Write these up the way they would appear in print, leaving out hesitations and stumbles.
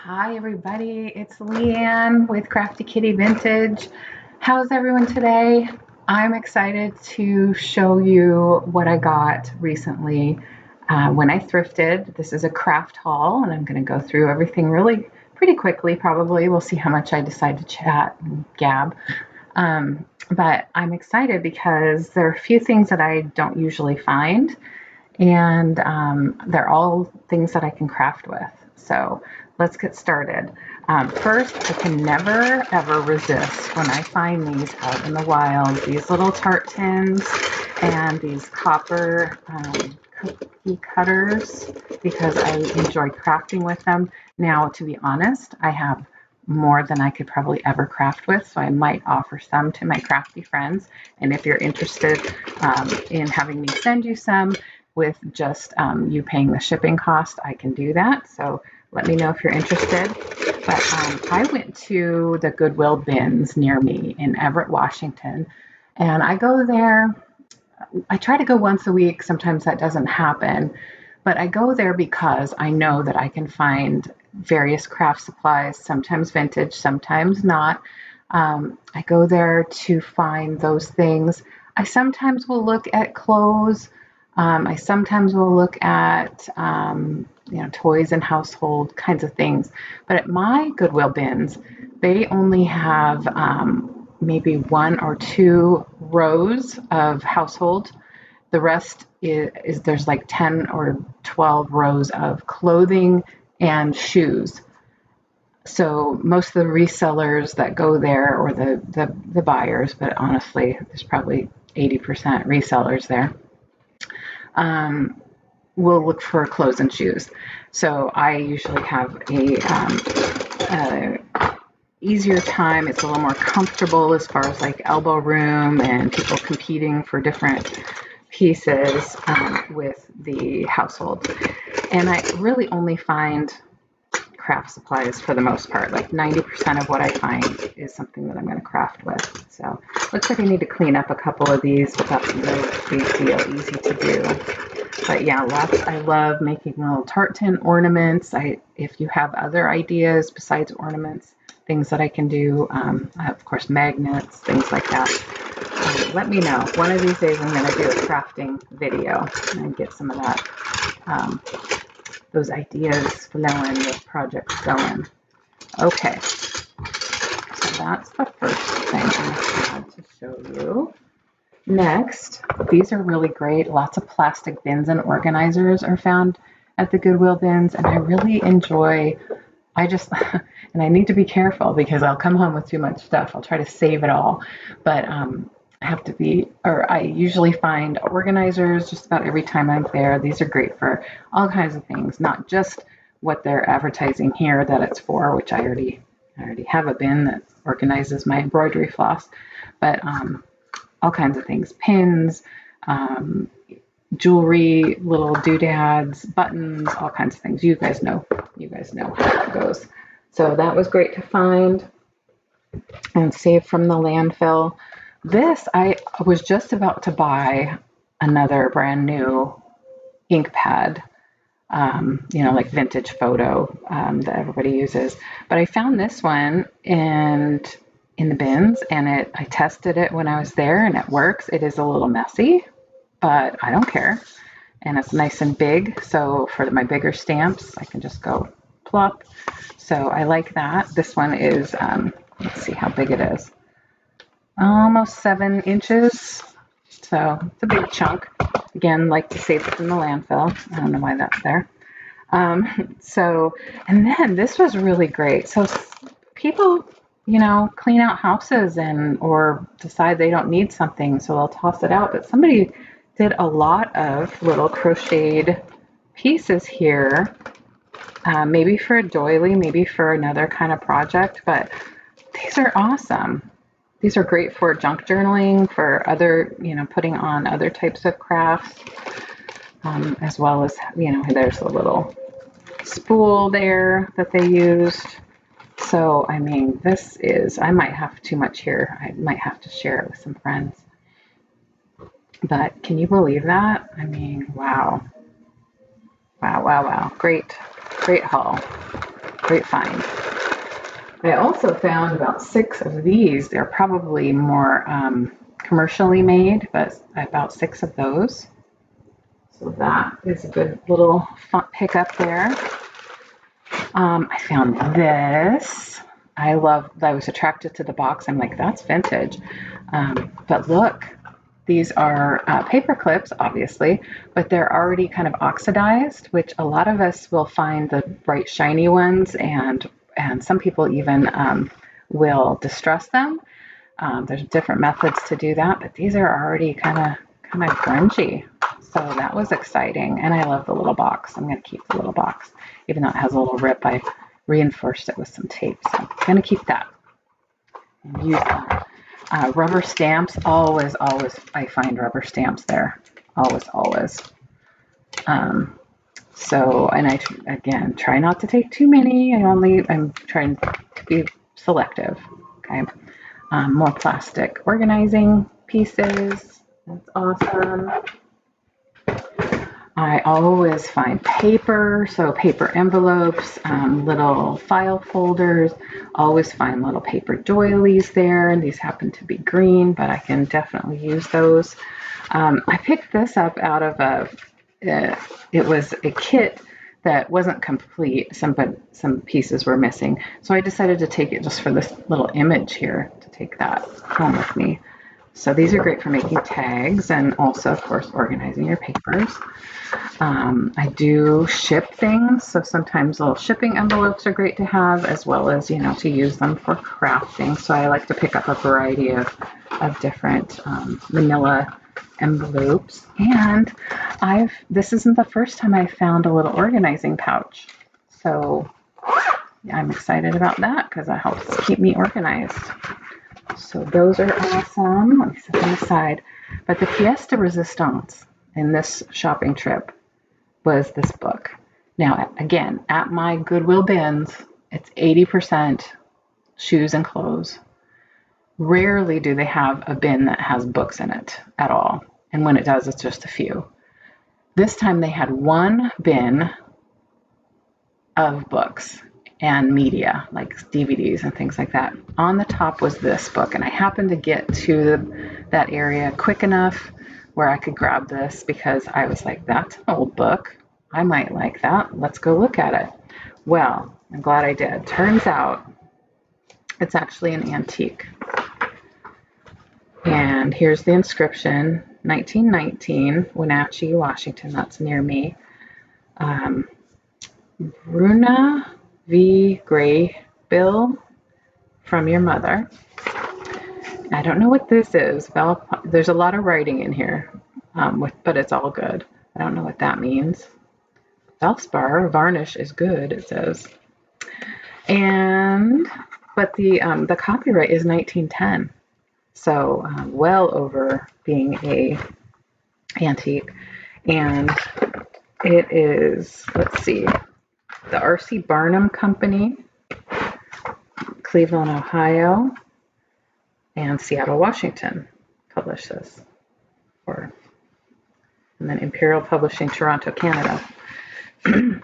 Hi everybody, it's Leanne with Crafty Kitty Vintage. How's everyone today? I'm excited to show you what I got recently when I thrifted. This is a craft haul and I'm going to go through everything really pretty quickly probably. We'll see how much I decide to chat and gab. But I'm excited because there are a few things that I don't usually find, and they're all things that I can craft with. So let's get started. First, I can never ever resist when I find these out in the wild, these little tart tins and these copper cookie cutters, because I enjoy crafting with them. Now, to be honest, I have more than I could probably ever craft with, so I might offer some to my crafty friends. And if you're interested in having me send you some with just you paying the shipping cost, I can do that. So let me know if you're interested. But I went to the Goodwill bins near me in Everett, Washington, and I go there. I try to go once a week. Sometimes that doesn't happen, but I go there because I know that I can find various craft supplies, sometimes vintage, sometimes not. I go there to find those things. I sometimes will look at clothes. I sometimes will look at toys and household kinds of things. But at my Goodwill bins, they only have maybe one or two rows of household. The rest is there's like 10 or 12 rows of clothing and shoes. So most of the resellers that go there, or the buyers, but honestly, there's probably 80% resellers there, will look for clothes and shoes. So I usually have a easier time. It's a little more comfortable as far as like elbow room and people competing for different pieces with the household. And I really only find craft supplies for the most part. Like 90% of what I find is something that I'm going to craft with. So looks like I need to clean up a couple of these, but that's no big deal, easy to do. But yeah, I love making little tart tin ornaments. If you have other ideas besides ornaments, things that I can do, of course, magnets, things like that. Let me know. One of these days I'm going to do a crafting video and get some of that, those ideas flowing, those projects going. Okay, so that's the first thing I had to show you. Next, these are really great. Lots of plastic bins and organizers are found at the Goodwill bins, and I really enjoy, and I need to be careful because I'll come home with too much stuff. I'll try to save it all, but I usually find organizers just about every time I'm there. These are great for all kinds of things, not just what they're advertising here that it's for, which I already have a bin that organizes my embroidery floss, but all kinds of things, pins, jewelry, little doodads, buttons, all kinds of things. You guys know how it goes. So that was great to find and save from the landfill. This, I was just about to buy another brand new ink pad, like vintage photo that everybody uses. But I found this one in the bins, and I tested it when I was there, and it works. It is a little messy, but I don't care. And it's nice and big, so for my bigger stamps, I can just go plop. So I like that. This one is, let's see how big it is. Almost 7 inches. So it's a big chunk. Again, like to save it from the landfill. I don't know why that's there. And then this was really great. So people, clean out houses or decide they don't need something, so they'll toss it out. But somebody did a lot of little crocheted pieces here, maybe for a doily, maybe for another kind of project, but these are awesome. These are great for junk journaling, for other, putting on other types of crafts, as well as, there's a little spool there that they used. So, I mean, I might have too much here. I might have to share it with some friends. But can you believe that? I mean, wow. Wow, wow, wow. Great haul. Great find. I also found about 6 of these. They're probably more commercially made, but about 6 of those. So that is a good little fun pickup there. I found this. I was attracted to the box. I'm like, that's vintage. But look, these are paper clips, obviously, but they're already kind of oxidized, which a lot of us will find the bright, shiny ones, and some people even will distress them. There's different methods to do that, but these are already kind of grungy. So that was exciting, and I love the little box. I'm going to keep the little box, even though it has a little rip. I reinforced it with some tape, so I'm going to keep that and use that. Rubber stamps, always, I find rubber stamps there, always. So, and I, again, try not to take too many. I'm trying to be selective, okay? More plastic organizing pieces, that's awesome. I always find paper, so paper envelopes, little file folders, always find little paper doilies there, and these happen to be green, but I can definitely use those. I picked this up out of it was a kit that wasn't complete, some pieces were missing, so I decided to take it just for this little image here, to take that home with me. So these are great for making tags and also, of course, organizing your papers. I do ship things, so sometimes little shipping envelopes are great to have, as well as, to use them for crafting. So I like to pick up a variety of different manila envelopes. And this isn't the first time I found a little organizing pouch. So I'm excited about that because that helps keep me organized. So those are awesome. Let me set them aside. But the pièce de résistance in this shopping trip was this book. Now, again, at my Goodwill bins, it's 80% shoes and clothes. Rarely do they have a bin that has books in it at all. And when it does, it's just a few. This time they had one bin of books and media, like DVDs and things like that. On the top was this book, and I happened to get to that area quick enough where I could grab this because I was like, that's an old book. I might like that. Let's go look at it. Well, I'm glad I did. Turns out it's actually an antique. And here's the inscription, 1919, Wenatchee, Washington. That's near me. Bruna V. Gray Bill from your mother. I don't know what this is. There's a lot of writing in here, but it's all good. I don't know what that means. Valspar varnish is good, it says. But the copyright is 1910, so well over being a antique. And it is, let's see, the R.C. Barnum Company, Cleveland, Ohio, and Seattle, Washington published this. And then Imperial Publishing, Toronto, Canada.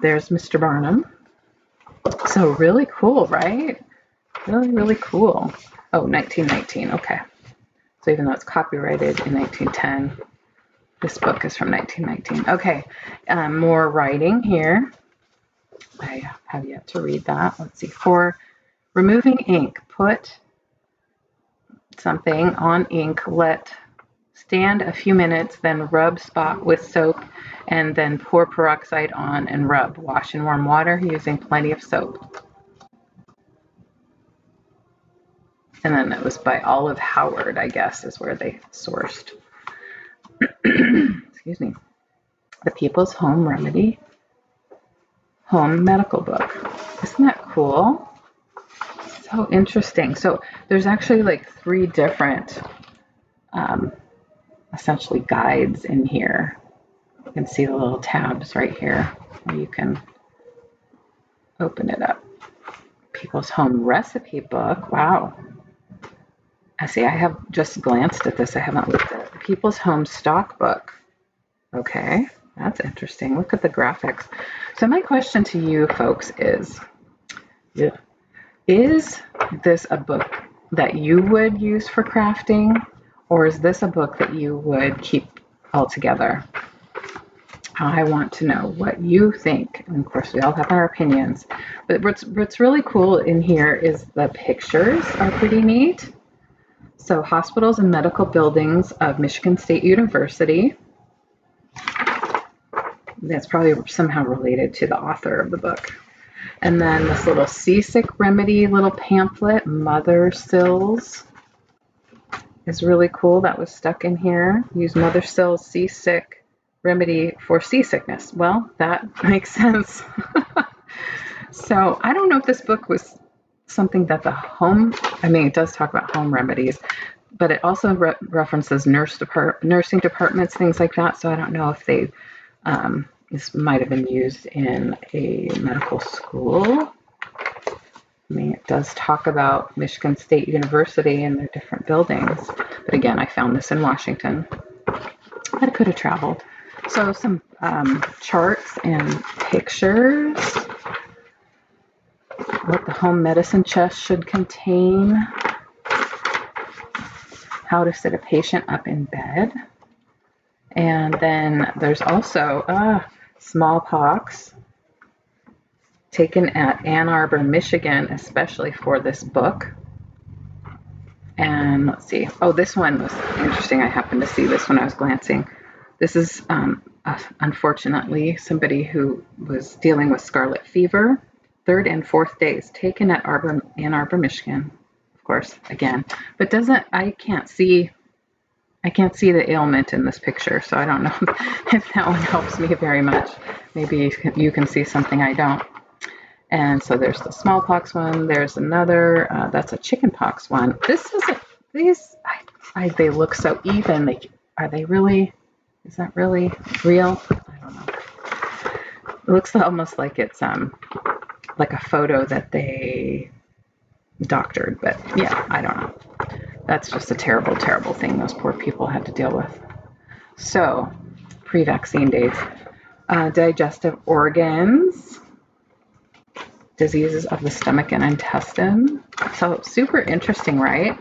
There's Mr. Barnum. So really cool, right? Really, really cool. Oh, 1919, okay. So even though it's copyrighted in 1910, this book is from 1919. Okay, more writing here. I have yet to read that. Let's see. For removing ink, put something on ink, let stand a few minutes, then rub spot with soap, and then pour peroxide on and rub. Wash in warm water using plenty of soap. And then it was by Olive Howard, I guess, is where they sourced. Excuse me. The People's Home Remedy Home Medical Book. Isn't that cool? So interesting. So there's actually like 3 different essentially guides in here. You can see the little tabs right here where you can open it up. People's Home Recipe Book. Wow. I see, I have just glanced at this. I haven't looked at it. People's Home Stock Book. Okay, that's interesting. Look at the graphics. So my question to you folks is, Yeah. Is this a book that you would use for crafting, or is this a book that you would keep altogether? I want to know what you think. And of course, we all have our opinions. But what's really cool in here is the pictures are pretty neat. So, hospitals and medical buildings of Michigan State University. That's probably somehow related to the author of the book. And then this little seasick remedy little pamphlet, Mother Sills, is really cool. That was stuck in here. Use Mother Sills seasick remedy for seasickness. Well, that makes sense. So I don't know if this book was something that it does talk about home remedies, but it also references nursing departments, things like that. So I don't know if this might have been used in a medical school. I mean, it does talk about Michigan State University and their different buildings. But again, I found this in Washington, but it could have traveled. So some charts and pictures. What the home medicine chest should contain. How to sit a patient up in bed. And then there's also smallpox taken at Ann Arbor, Michigan, especially for this book. And let's see. Oh, this one was interesting. I happened to see this when I was glancing. This is unfortunately somebody who was dealing with scarlet fever, 3rd and 4th days, taken at Ann Arbor, Michigan. Of course, again, but I can't see the ailment in this picture, so I don't know if that one helps me very much. Maybe you can see something I don't. And so there's the smallpox one. There's another. That's a chickenpox one. They look so even. Are they really? Is that really real? I don't know. It looks almost like it's like a photo that they doctored, but yeah, I don't know. That's just a terrible, terrible thing those poor people had to deal with. So, pre-vaccine days. Digestive organs, diseases of the stomach and intestine. So, super interesting, right?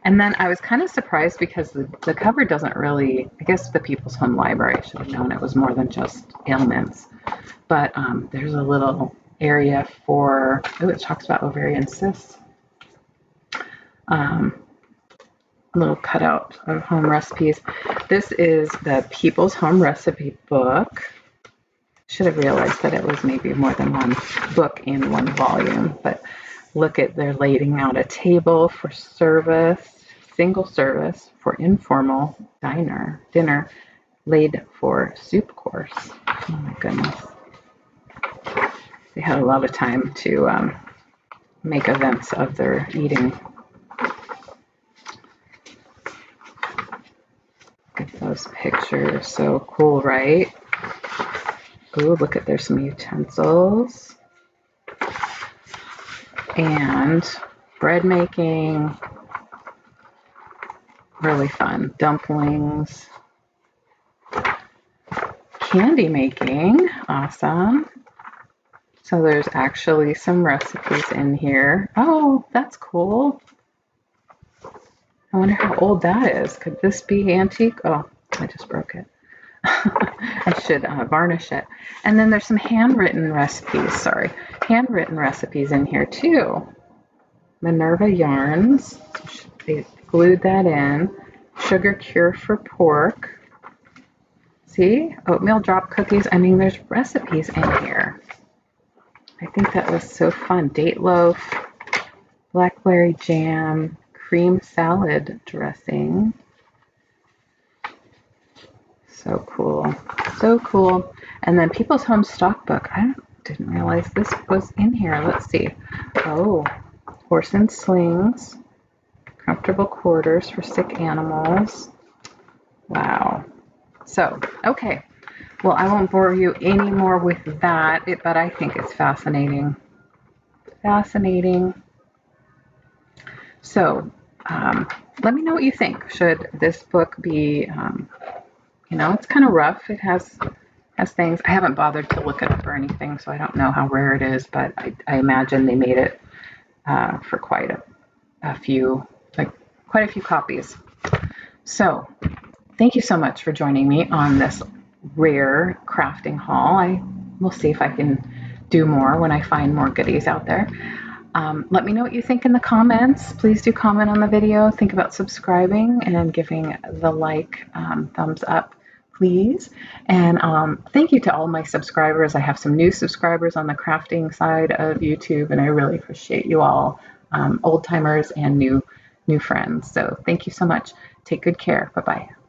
And then I was kind of surprised because the cover doesn't really, I guess the People's Home Library should have known it was more than just ailments. But there's a little area for, it talks about ovarian cysts. A little cutout of home recipes. This is the People's Home Recipe book. Should have realized that it was maybe more than one book in one volume, but look at, they're laying out a table for service, single service for informal dinner, laid for soup course. Oh my goodness. They had a lot of time to make events of their eating. Look at those pictures. So cool, right? Ooh, look at, there's some utensils. And bread making. Really fun. Dumplings. Candy making. Awesome. So there's actually some recipes in here. Oh, that's cool. I wonder how old that is. Could this be antique? Oh, I just broke it. I should varnish it. And then there's some handwritten recipes. Handwritten recipes in here too. Minerva yarns. They glued that in. Sugar cure for pork. See? Oatmeal drop cookies. I mean, there's recipes in here. I think that was so fun. Date loaf. Blackberry jam. Cream salad dressing. So cool. So cool. And then People's Home Stockbook. I didn't realize this was in here. Let's see. Oh, horse and slings. Comfortable quarters for sick animals. Wow. So, okay. Well, I won't bore you any more with that, but I think it's fascinating. Fascinating. So, let me know what you think. Should this book be, it's kind of rough. It has has things. I haven't bothered to look it up or anything, so I don't know how rare it is, but I imagine they made it for quite a few, like quite a few copies. So thank you so much for joining me on this rare crafting haul. I will see if I can do more when I find more goodies out there. Let me know what you think in the comments. Please do comment on the video. Think about subscribing and giving the thumbs up, please. And thank you to all my subscribers. I have some new subscribers on the crafting side of YouTube, and I really appreciate you all, old timers and new friends. So thank you so much. Take good care. Bye-bye.